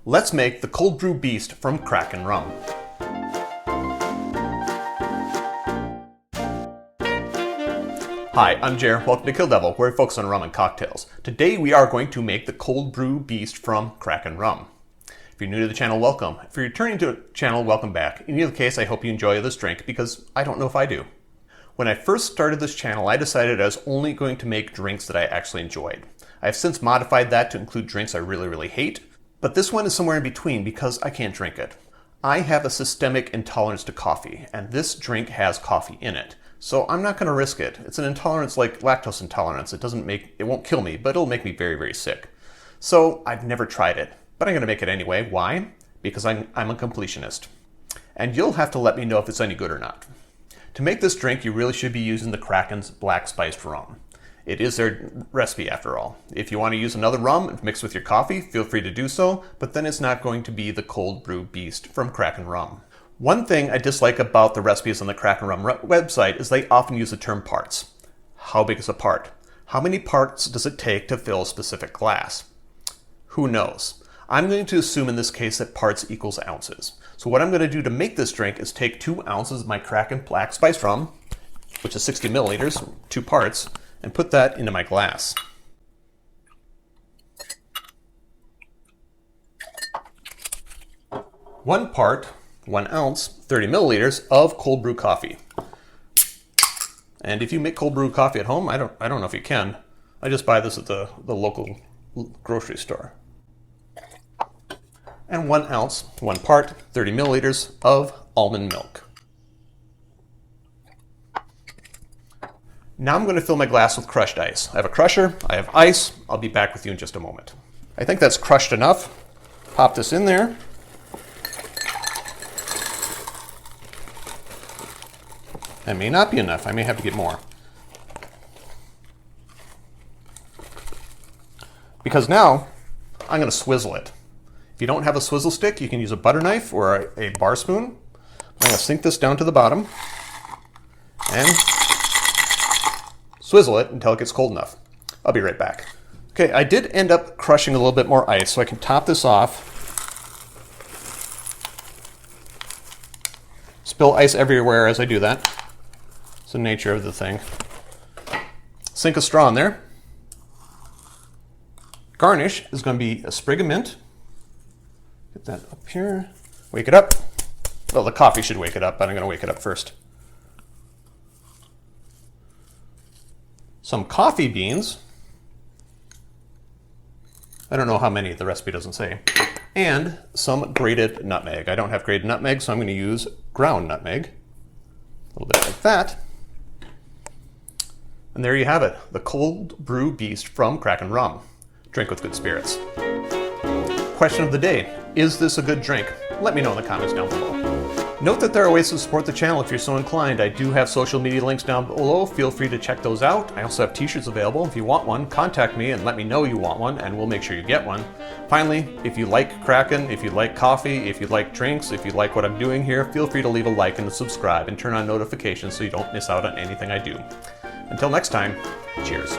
Let's make the Cold Brew Beast from Kraken Rum. Hi, I'm Jer. Welcome to Kill-Divill, where we focus on rum and cocktails. Today we are going to make the Cold Brew Beast from Kraken Rum. If you're new to the channel, welcome. If you're returning to the channel, welcome back. In either case, I hope you enjoy this drink because I don't know if I do. When I first started this channel, I decided I was only going to make drinks that I actually enjoyed. I have since modified that to include drinks I really hate, but this one is somewhere in between because I can't drink it. I have a systemic intolerance to coffee, and this drink has coffee in it. So I'm not going to risk it. It's an intolerance like lactose intolerance. It won't kill me, but it'll make me very sick. So I've never tried it, but I'm going to make it anyway. Why? Because I'm a completionist. And you'll have to let me know if it's any good or not. To make this drink, you really should be using the Kraken's black spiced rum. It is their recipe after all. If you want to use another rum mixed with your coffee, feel free to do so, but then it's not going to be the Cold Brew Beast from Kraken Rum. One thing I dislike about the recipes on the Kraken Rum website is they often use the term parts. How big is a part? How many parts does it take to fill a specific glass? Who knows? I'm going to assume in this case that parts equals ounces. So what I'm going to do to make this drink is take 2 ounces of my Kraken black spiced rum, which is 60 milliliters, 2 parts, and put that into my glass. One part, 1 ounce, 30 milliliters of cold brew coffee. And if you make cold brew coffee at home, I don't know if you can. I just buy this at the local grocery store. And 1 ounce, 1 part, 30 milliliters of almond milk. Now I'm going to fill my glass with crushed ice. I have a crusher, I have ice. I'll be back with you in just a moment. I think that's crushed enough. Pop this in there. That may not be enough. I may have to get more. Because now I'm going to swizzle it. If you don't have a swizzle stick, you can use a butter knife or a bar spoon. I'm going to sink this down to the bottom and swizzle it until it gets cold enough. I'll be right back. Okay, I did end up crushing a little bit more ice, so I can top this off. Spill ice everywhere as I do that. It's the nature of the thing. Sink a straw in there. Garnish is going to be a sprig of mint. Get that up here. Wake it up. Well, the coffee should wake it up, but I'm going to wake it up first. Some coffee beans. I don't know how many, the recipe doesn't say. And some grated nutmeg. I don't have grated nutmeg, so I'm going to use ground nutmeg. A little bit like that. And there you have it, the Cold Brew Beast from Kraken Rum. Drink with good spirits. Question of the day, is this a good drink? Let me know in the comments down below. Note that there are ways to support the channel if you're so inclined. I do have social media links down below. Feel free to check those out. I also have t-shirts available. If you want one, contact me and let me know you want one, and we'll make sure you get one. Finally, if you like Kraken, if you like coffee, if you like drinks, if you like what I'm doing here, feel free to leave a like and subscribe and turn on notifications so you don't miss out on anything I do. Until next time, cheers.